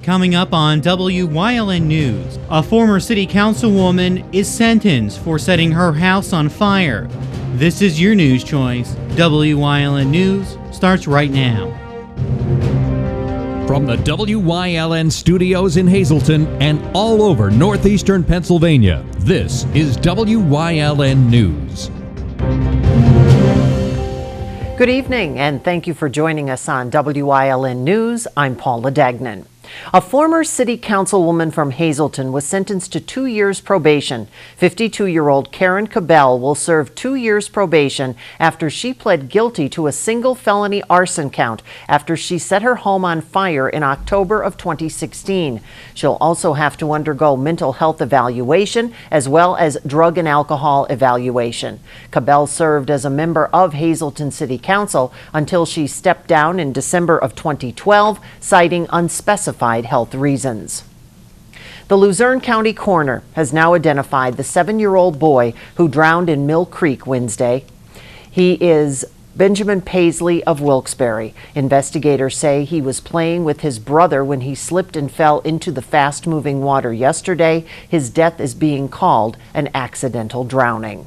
Coming up on Wyln News, a former city councilwoman is sentenced for setting her house on fire. This is your news choice. Wyln News starts right now. From the Wyln studios in Hazleton and all over northeastern Pennsylvania, this is Wyln News. Good evening, and thank you for joining us on Wyln News. I'm Paula Dagnan. A former city councilwoman from Hazleton was sentenced to 2 years probation. 52-year-old Karen Cabell will serve 2 years probation after she pled guilty to a single felony arson count after she set her home on fire in October of 2016. She'll also have to undergo mental health evaluation as well as drug and alcohol evaluation. Cabell served as a member of Hazleton City Council until she stepped down in December of 2012, citing unspecified health reasons. The Luzerne County coroner has now identified the 7-year-old boy who drowned in Mill Creek Wednesday. He is Benjamin Paisley of Wilkes-Barre. Investigators say he was playing with his brother when he slipped and fell into the fast-moving water yesterday. His death is being called an accidental drowning.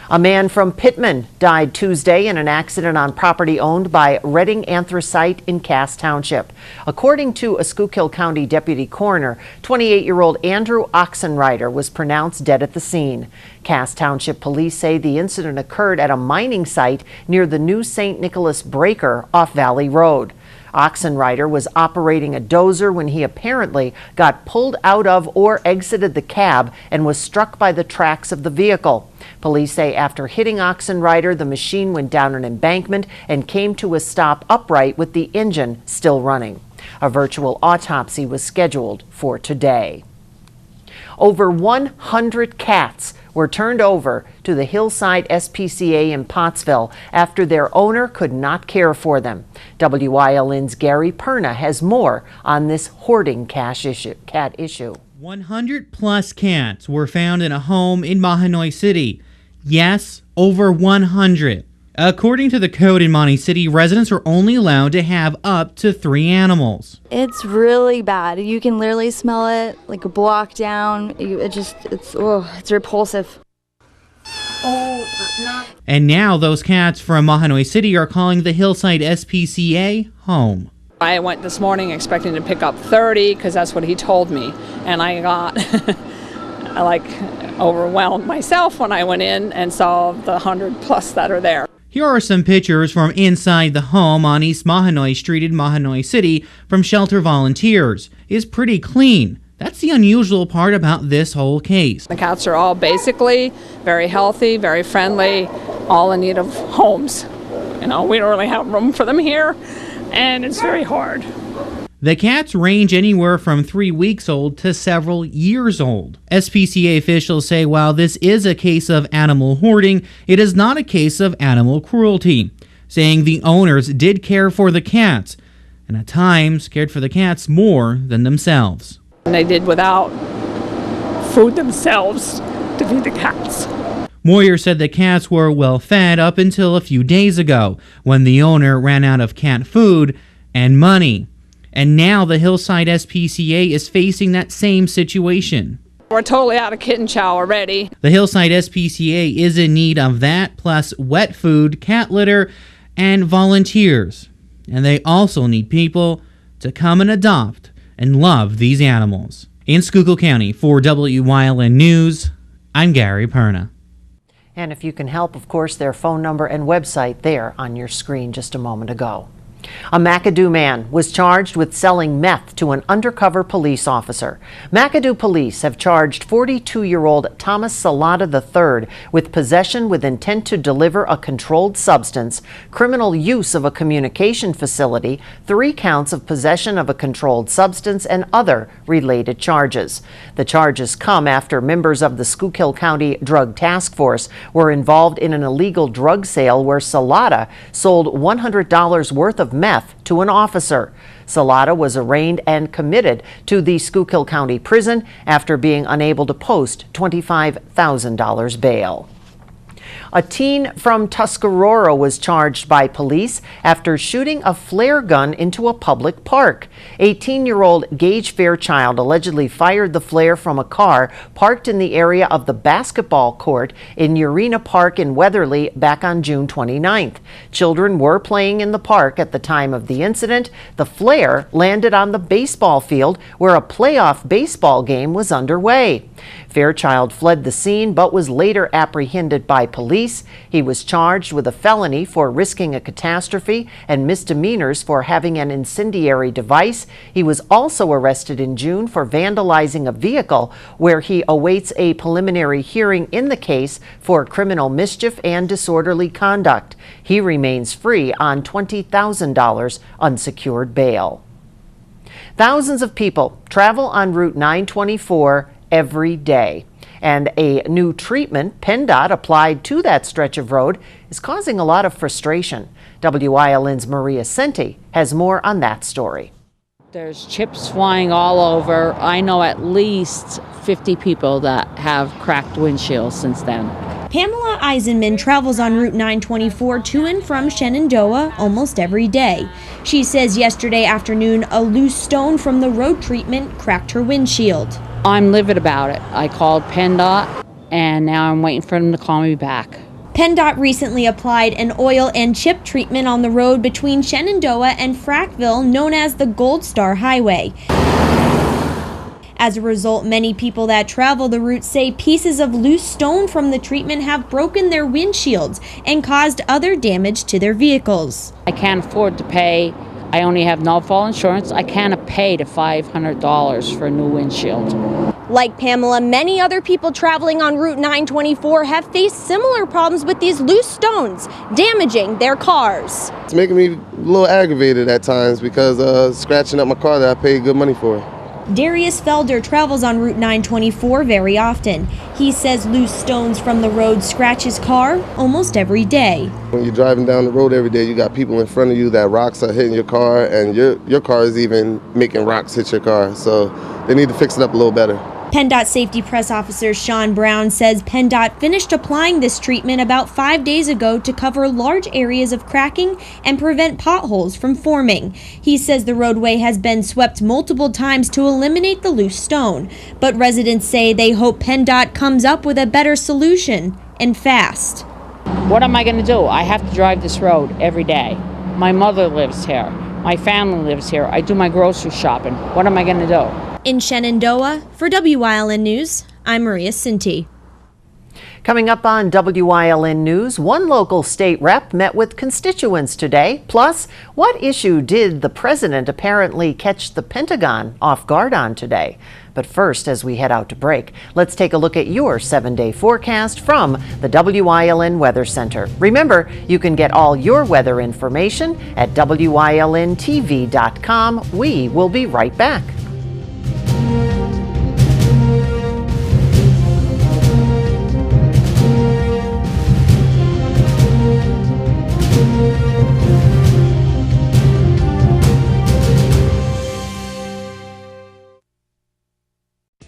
A man from Pittman died Tuesday in an accident on property owned by Redding Anthracite in Cass Township. According to a Schuylkill County deputy coroner, 28-year-old Andrew Oxenrider was pronounced dead at the scene. Cass Township police say the incident occurred at a mining site near the new St. Nicholas Breaker off Valley Road. Oxenrider was operating a dozer when he apparently got pulled out of or exited the cab and was struck by the tracks of the vehicle. Police say after hitting Oxenrider, the machine went down an embankment and came to a stop upright with the engine still running. A virtual autopsy was scheduled for today. Over 100 cats were turned over to the Hillside SPCA in Pottsville after their owner could not care for them. WYLN's Gary Perna has more on this hoarding cat issue. 100 plus cats were found in a home in Mahanoy City. Yes, over 100. According to the code in Mahanoy City, residents are only allowed to have up to 3 animals. It's really bad. You can literally smell it like a block down. It's repulsive. And now those cats from Mahanoy City are calling the Hillside SPCA home. I went this morning expecting to pick up 30 because that's what he told me, and I got overwhelmed myself when I went in and saw the 100 plus that are there. Here are some pictures from inside the home on East Mahanoy Street in Mahanoy City from shelter volunteers. It's pretty clean. That's the unusual part about this whole case. The cats are all basically very healthy, very friendly, all in need of homes. We don't really have room for them here, and it's very hard. The cats range anywhere from 3 weeks old to several years old. SPCA officials say while this is a case of animal hoarding, it is not a case of animal cruelty, saying the owners did care for the cats, and at times cared for the cats more than themselves. And they did without food themselves to feed the cats. Moyer said the cats were well fed up until a few days ago, when the owner ran out of cat food and money. And now the Hillside SPCA is facing that same situation. We're totally out of kitten chow already. The Hillside SPCA is in need of that, plus wet food, cat litter, and volunteers. And they also need people to come and adopt and love these animals. In Schuylkill County, for WYLN News, I'm Gary Perna. And if you can help, of course, their phone number and website there on your screen just a moment ago. A McAdoo man was charged with selling meth to an undercover police officer. McAdoo police have charged 42-year-old Thomas Salata III with possession with intent to deliver a controlled substance, criminal use of a communication facility, 3 counts of possession of a controlled substance, and other related charges. The charges come after members of the Schuylkill County Drug Task Force were involved in an illegal drug sale where Salata sold $100 worth of meth to an officer. Salata was arraigned and committed to the Schuylkill County Prison after being unable to post $25,000 bail. A teen from Tuscarora was charged by police after shooting a flare gun into a public park. 18-year-old Gage Fairchild allegedly fired the flare from a car parked in the area of the basketball court in Urena Park in Weatherly back on June 29th. Children were playing in the park at the time of the incident. The flare landed on the baseball field where a playoff baseball game was underway. Fairchild fled the scene but was later apprehended by police. He was charged with a felony for risking a catastrophe and misdemeanors for having an incendiary device. He was also arrested in June for vandalizing a vehicle, where he awaits a preliminary hearing in the case for criminal mischief and disorderly conduct. He remains free on $20,000 unsecured bail. Thousands of people travel on Route 924 every day, and a new treatment PennDOT applied to that stretch of road is causing a lot of frustration. WYLN's Maria Senti has more on that story. There's chips flying all over. I know at least 50 people that have cracked windshields since then. Pamela Eisenman travels on Route 924 to and from Shenandoah almost every day. She says yesterday afternoon a loose stone from the road treatment cracked her windshield. I'm livid about it. I called PennDOT and now I'm waiting for them to call me back. PennDOT recently applied an oil and chip treatment on the road between Shenandoah and Frackville known as the Gold Star Highway. As a result, many people that travel the route say pieces of loose stone from the treatment have broken their windshields and caused other damage to their vehicles. I can't afford to pay. I only have no-fault insurance. I can't pay the $500 for a new windshield. Like Pamela, many other people traveling on Route 924 have faced similar problems with these loose stones, damaging their cars. It's making me a little aggravated at times because scratching up my car that I paid good money for. Darius Felder travels on Route 924 very often. He says loose stones from the road scratch his car almost every day. When you're driving down the road every day, you got people in front of you that rocks are hitting your car, and your car is even making rocks hit your car. So they need to fix it up a little better. PennDOT Safety Press Officer Sean Brown says PennDOT finished applying this treatment about 5 days ago to cover large areas of cracking and prevent potholes from forming. He says the roadway has been swept multiple times to eliminate the loose stone, but residents say they hope PennDOT comes up with a better solution, and fast. What am I going to do? I have to drive this road every day. My mother lives here. My family lives here. I do my grocery shopping. What am I going to do? In Shenandoah, for WYLN News, I'm Maria Sinti. Coming up on WYLN News, one local state rep met with constituents today. Plus, what issue did the president apparently catch the Pentagon off guard on today? But first, as we head out to break, let's take a look at your 7-day forecast from the WYLN Weather Center. Remember, you can get all your weather information at WYLNTV.com. We will be right back.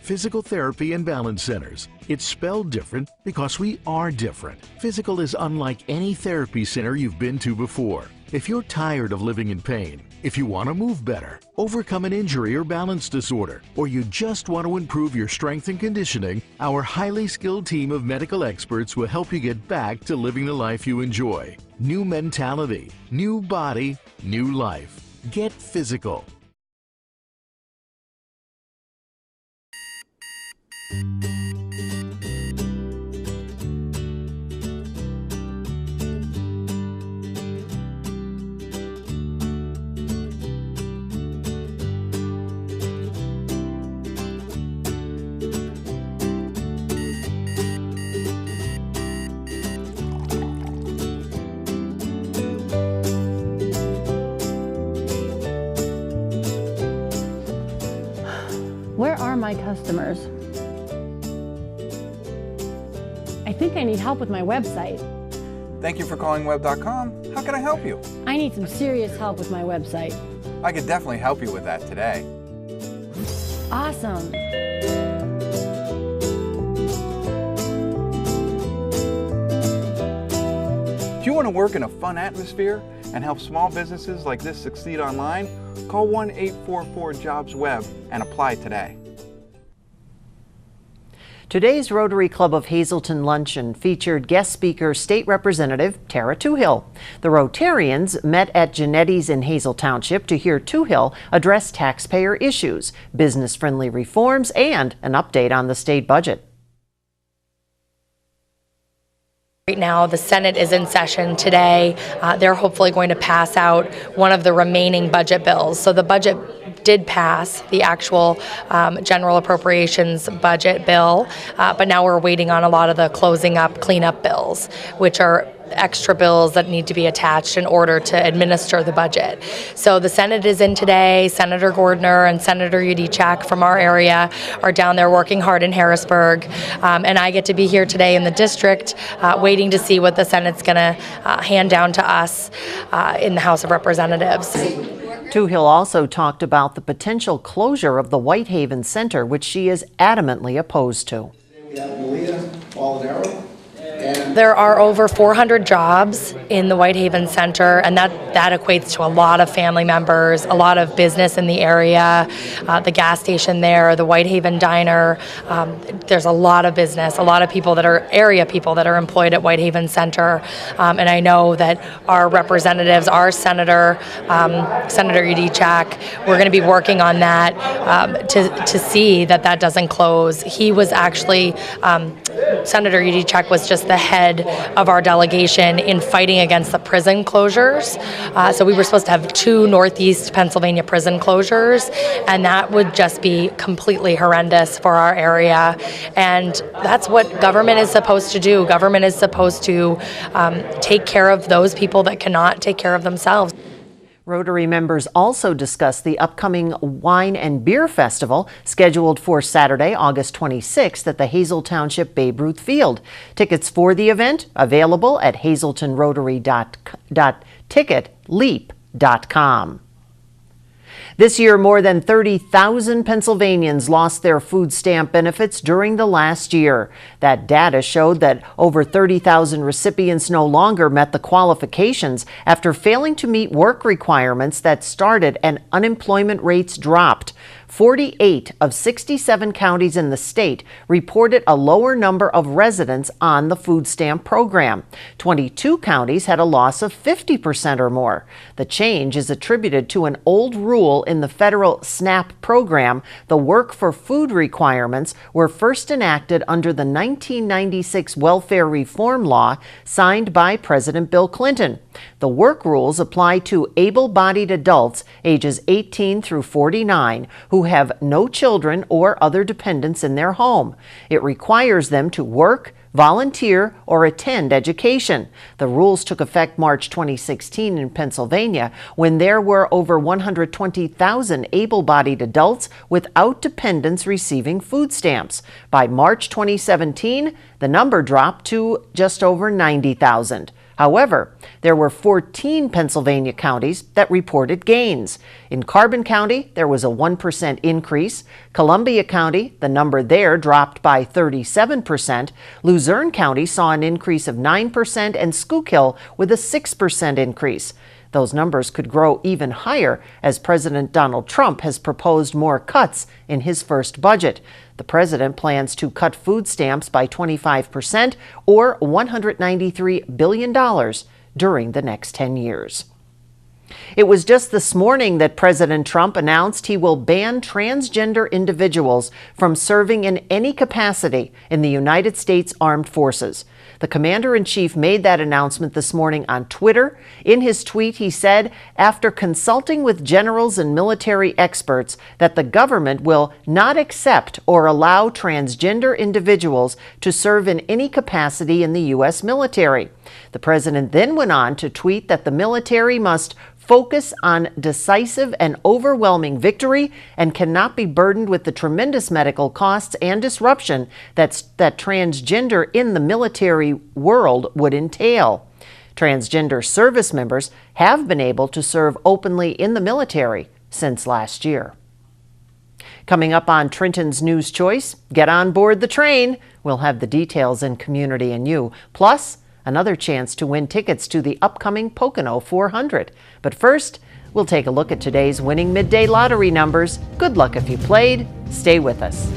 Physical Therapy and Balance Centers. It's spelled different because we are different. Physical is unlike any therapy center you've been to before. If you're tired of living in pain, if you want to move better, overcome an injury or balance disorder, or you just want to improve your strength and conditioning, our highly skilled team of medical experts will help you get back to living the life you enjoy. New mentality, new body, new life. Get physical. Where are my customers? I think I need help with my website. Thank you for calling web.com. How can I help you? I need some serious help with my website. I could definitely help you with that today. Awesome. want to work in a fun atmosphere and help small businesses like this succeed online? Call 1-844-JOBS-WEB and apply today. Today's Rotary Club of Hazleton luncheon featured guest speaker State Representative Tara Toohill. The Rotarians met at Genetti's in Hazel Township to hear Toohill address taxpayer issues, business-friendly reforms, and an update on the state budget. Right now, the Senate is in session today. They're hopefully going to pass out one of the remaining budget bills. So the budget did pass, the actual general appropriations budget bill, but now we're waiting on a lot of the closing up, cleanup bills, which are extra bills that need to be attached in order to administer the budget. So the Senate is in today. Senator Gordner and Senator Yudichak from our area are down there working hard in Harrisburg, and I get to be here today in the district waiting to see what the Senate's going to hand down to us in the House of Representatives. Toohill also talked about the potential closure of the Whitehaven Center, which she is adamantly opposed to. We have Malia Baldero. There are over 400 jobs in the Whitehaven Center, and that equates to a lot of family members, a lot of business in the area, the gas station there, the Whitehaven Diner. There's a lot of business, a lot of people that are area people that are employed at Whitehaven Center, and I know that our representatives, our Senator Yudichak, we're going to be working on that to see that doesn't close. He was actually, Senator Yudichak was just the head of our delegation in fighting against the prison closures. So we were supposed to have 2 Northeast Pennsylvania prison closures, and that would just be completely horrendous for our area. And that's what government is supposed to do. Government is supposed to take care of those people that cannot take care of themselves. Rotary members also discussed the upcoming Wine and Beer Festival scheduled for Saturday, August 26th at the Hazel Township Babe Ruth Field. Tickets for the event available at hazletonrotary.ticketleap.com. This year, more than 30,000 Pennsylvanians lost their food stamp benefits during the last year. That data showed that over 30,000 recipients no longer met the qualifications after failing to meet work requirements that started and unemployment rates dropped. 48 of 67 counties in the state reported a lower number of residents on the food stamp program. 22 counties had a loss of 50% or more. The change is attributed to an old rule in the federal SNAP program. The work for food requirements were first enacted under the 1996 welfare reform law signed by President Bill Clinton. The work rules apply to able-bodied adults ages 18 through 49 who have no children or other dependents in their home. It requires them to work, volunteer, or attend education. The rules took effect March 2016 in Pennsylvania when there were over 120,000 able-bodied adults without dependents receiving food stamps. By March 2017, the number dropped to just over 90,000. However, there were 14 Pennsylvania counties that reported gains. In Carbon County, there was a 1% increase. Columbia County, the number there dropped by 37%. Luzerne County saw an increase of 9%, and Schuylkill with a 6% increase. Those numbers could grow even higher as President Donald Trump has proposed more cuts in his first budget. The president plans to cut food stamps by 25% or $193 billion during the next 10 years. It was just this morning that President Trump announced he will ban transgender individuals from serving in any capacity in the United States Armed Forces. The commander-in-chief made that announcement this morning on Twitter. In his tweet, he said, after consulting with generals and military experts, that the government will not accept or allow transgender individuals to serve in any capacity in the U.S. military. The president then went on to tweet that the military must focus on decisive and overwhelming victory and cannot be burdened with the tremendous medical costs and disruption that transgender in the military world would entail. Transgender service members have been able to serve openly in the military since last year. Coming up on Trenton's News Choice, get on board the train. We'll have the details in Community and You. Plus, another chance to win tickets to the upcoming Pocono 400. But first, we'll take a look at today's winning midday lottery numbers. Good luck if you played. Stay with us.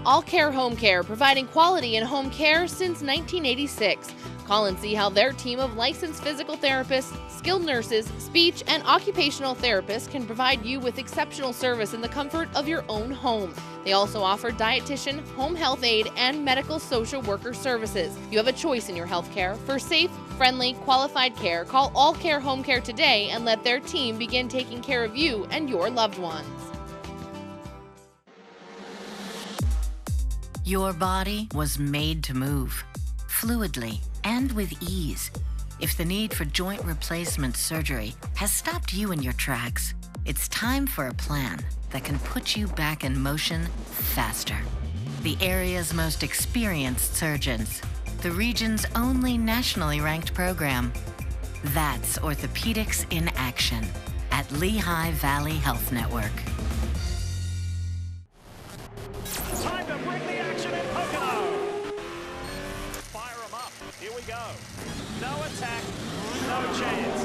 All Care Home Care, providing quality in home care since 1986. Call and see how their team of licensed physical therapists, skilled nurses, speech, and occupational therapists can provide you with exceptional service in the comfort of your own home. They also offer dietitian, home health aide, and medical social worker services. You have a choice in your health care. For safe, friendly, qualified care, call All Care Home Care today and let their team begin taking care of you and your loved ones. Your body was made to move, fluidly and with ease. If the need for joint replacement surgery has stopped you in your tracks, it's time for a plan that can put you back in motion faster. The area's most experienced surgeons, the region's only nationally ranked program. That's Orthopedics in Action at Lehigh Valley Health Network. Time to bring the action in Pocono. Fire them up. Here we go. No attack, no chance.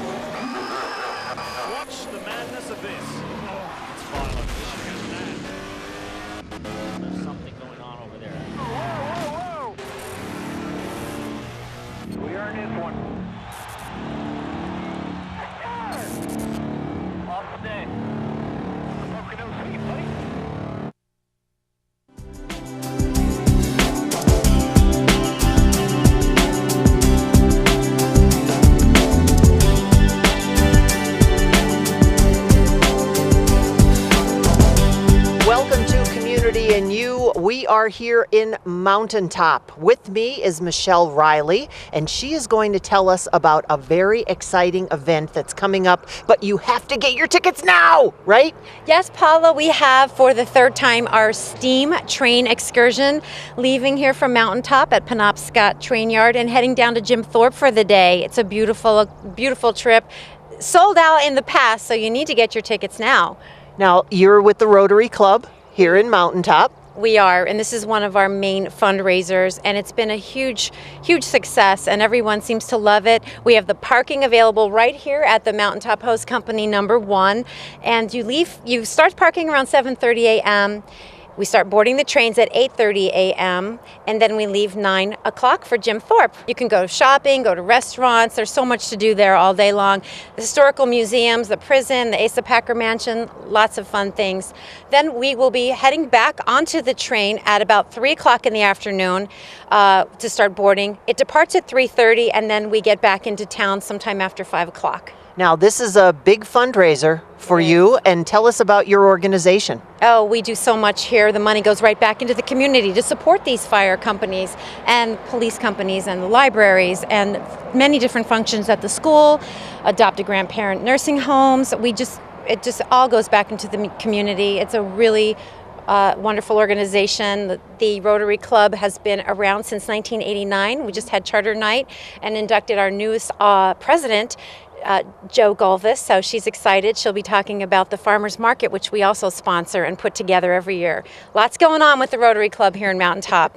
Watch the madness of this. Oh, it's violent. There's something going on over there. Whoa, whoa, whoa. We earned this one. Off the day. Pocono City, buddy. Welcome to Community and You. We are here in Mountaintop. With me is Michelle Riley, and she is going to tell us about a very exciting event that's coming up, but you have to get your tickets now, right? Yes, Paula, we have for the third time our STEAM train excursion, leaving here from Mountaintop at Penobscot Train Yard and heading down to Jim Thorpe for the day. It's a beautiful trip. Sold out in the past, so you need to get your tickets now. Now, you're with the Rotary Club here in Mountaintop. We are, and this is one of our main fundraisers, and it's been a huge success, and everyone seems to love it. We have the parking available right here at the Mountaintop Host Company number 1, and you start parking around 7:30 a.m. We start boarding the trains at 8:30 a.m. and then we leave 9 o'clock for Jim Thorpe. You can go shopping, go to restaurants. There's so much to do there all day long. The historical museums, the prison, the Asa Packer Mansion, lots of fun things. Then we will be heading back onto the train at about 3 o'clock in the afternoon to start boarding. It departs at 3:30 and then we get back into town sometime after 5 o'clock. Now, this is a big fundraiser for you, and tell us about your organization. Oh, we do so much here. The money goes right back into the community to support these fire companies and police companies and the libraries and many different functions at the school, adopt a grandparent nursing homes. It just all goes back into the community. It's a really wonderful organization. The Rotary Club has been around since 1989. We just had charter night and inducted our newest president, Joe Gulvis, so she's excited. She'll be talking about the farmers market, which we also sponsor and put together every year. Lots going on with the Rotary Club here in Mountaintop.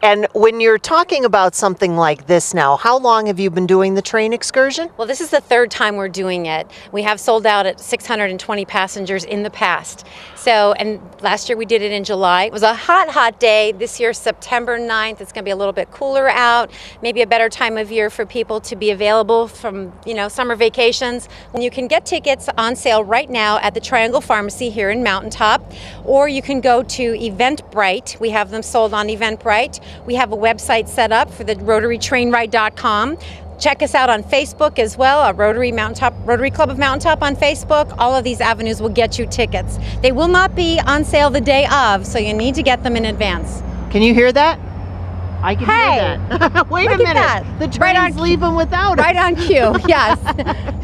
And when you're talking about something like this now, how long have you been doing the train excursion? Well, this is the third time we're doing it. We have sold out at 620 passengers in the past. And last year we did it in July. It was a hot day. This year, September 9th, it's going to be a little bit cooler out, maybe a better time of year for people to be available from, summer vacations. You can get tickets on sale right now at the Triangle Pharmacy here in Mountaintop, or you can go to Eventbrite. We have them sold on Eventbrite. We have a website set up for the RotaryTrainRide.com. Check us out on Facebook as well, Rotary Club of Mountaintop on Facebook. All of these avenues will get you tickets. They will not be on sale the day of, so you need to get them in advance. Can you hear that? I can Hey! hear that. Wait a Look minute. at that. The Right trains on- leave them without us. Right on cue, yes.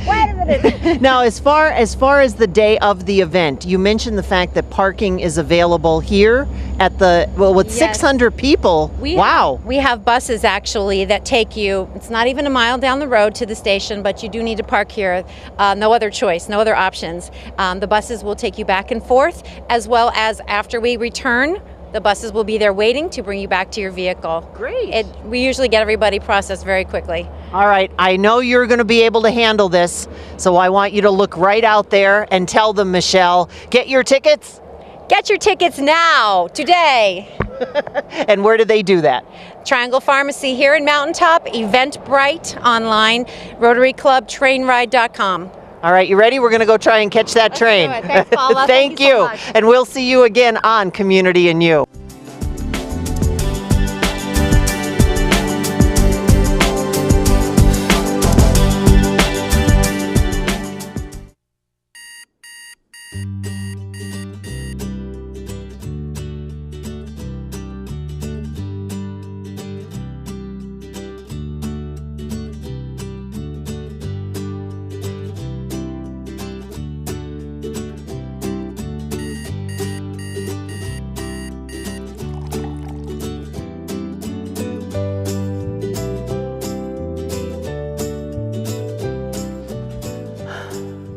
Wait a minute. Now, as far as the day of the event, you mentioned the fact that parking is available here at the, well, with Yes. 600 people. Wow. We have buses actually that take you, it's not even a mile down the road to the station, but you do need to park here. No other choice, no other options. The buses will take you back and forth, as well as after we return, the buses will be there waiting to bring you back to your vehicle. Great. We usually get everybody processed very quickly. All right, I know you're going to be able to handle this, so I want you to look right out there and tell them, Michelle, get your tickets. Get your tickets now, today. And where do they do that? Triangle Pharmacy here in Mountaintop, Eventbrite online, Rotary Club, trainride.com. All right, you ready? We're going to go try and catch that train. do it. Thanks, Paula. Thank Thank you so much. And we'll see you again on Community and You.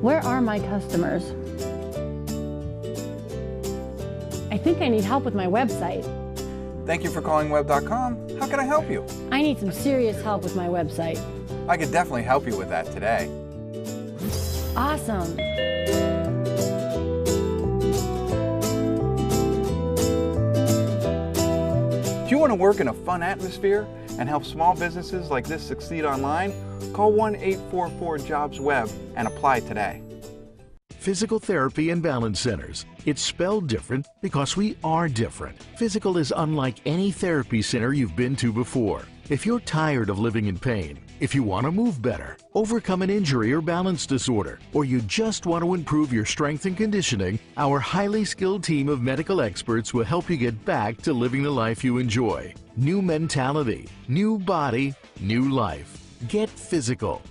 Where are my customers? I think I need help with my website. Thank you for calling web.com. How can I help you? I need some serious help with my website. I could definitely help you with that today. Awesome. If you want to work in a fun atmosphere and help small businesses like this succeed online, call 1-844-JOBS-WEB and apply today. Physical Therapy and Balance Centers. It's spelled different because we are different. Physical is unlike any therapy center you've been to before. If you're tired of living in pain, if you want to move better, overcome an injury or balance disorder, or you just want to improve your strength and conditioning, our highly skilled team of medical experts will help you get back to living the life you enjoy. New mentality, new body, new life. Get physical.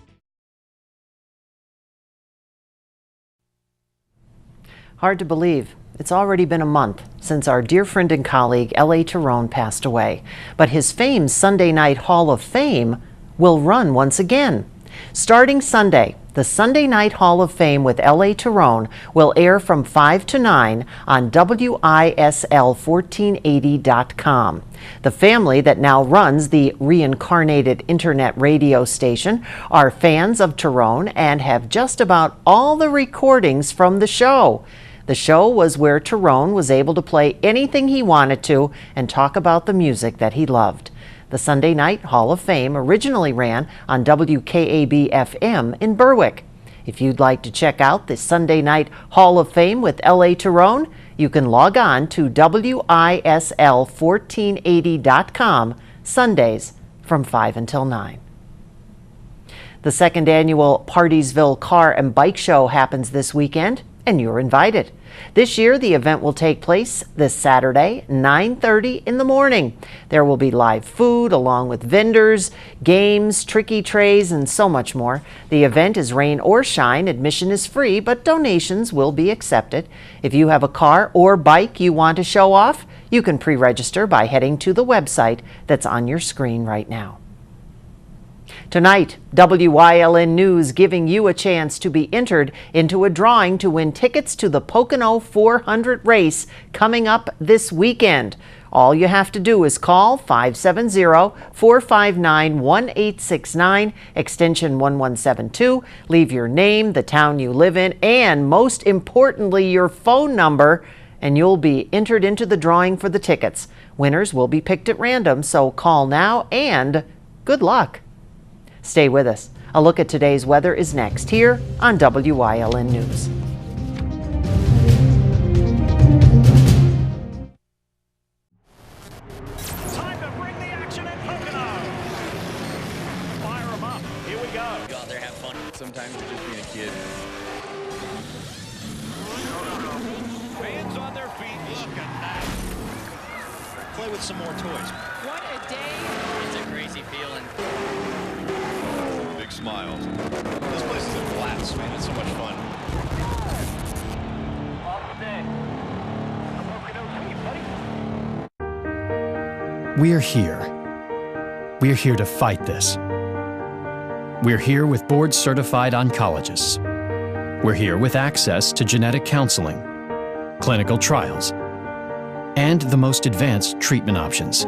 Hard to believe. It's already been a month since our dear friend and colleague L.A. Tyrone passed away, but his famed Sunday Night Hall of Fame will run once again. Starting Sunday, the Sunday Night Hall of Fame with L.A. Tyrone will air from 5 to 9 on WISL1480.com. The family that now runs the reincarnated internet radio station are fans of Tyrone and have just about all the recordings from the show. The show was where Tyrone was able to play anything he wanted to and talk about the music that he loved. The Sunday Night Hall of Fame originally ran on WKAB-FM in Berwick. If you'd like to check out the Sunday Night Hall of Fame with L.A. Tyrone, you can log on to WISL1480.com Sundays from 5 until 9. The second annual Partysville Car and Bike Show happens this weekend, and you're invited. This year, the event will take place this Saturday, 9:30 in the morning. There will be live food along with vendors, games, tricky trays, and so much more. The event is rain or shine. Admission is free, but donations will be accepted. If you have a car or bike you want to show off, you can pre-register by heading to the website that's on your screen right now. Tonight, WYLN News giving you a chance to be entered into a drawing to win tickets to the Pocono 400 race coming up this weekend. All you have to do is call 570-459-1869, extension 1172, leave your name, the town you live in, and most importantly, your phone number, and you'll be entered into the drawing for the tickets. Winners will be picked at random, so call now and good luck. Stay with us. A look at today's weather is next here on WYLN News. Time to bring the action in Pocono. Fire them up. Here we go. Go out there, have fun. Sometimes it's just being a kid. Fans on their feet. Look at that. play with some more toys. What a day. It's a crazy feeling. Big smiles. This place is a blast, man. It's so much fun. We're here. We're here to fight this. We're here with board-certified oncologists. We're here with access to genetic counseling, clinical trials, and the most advanced treatment options.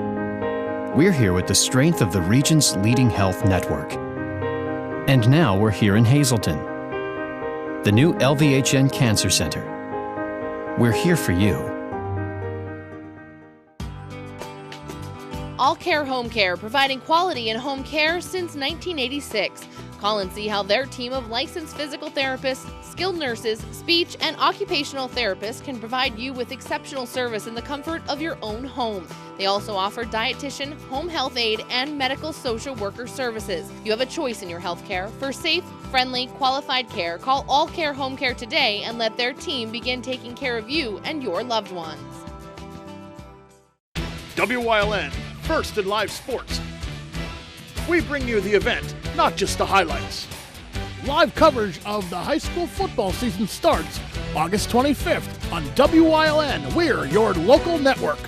We're here with the strength of the region's leading health network. And now we're here in Hazleton, the new LVHN Cancer Center. We're here for you. All Care Home Care, providing quality in home care since 1986. Call and see how their team of licensed physical therapists, skilled nurses, speech, and occupational therapists can provide you with exceptional service in the comfort of your own home. They also offer dietitian, home health aide, and medical social worker services. You have a choice in your health care. For safe, friendly, qualified care, call All Care Home Care today and let their team begin taking care of you and your loved ones. WYLN, first in live sports. We bring you the event, not just the highlights. Live coverage of the high school football season starts August 25th on WYLN. We're your local network.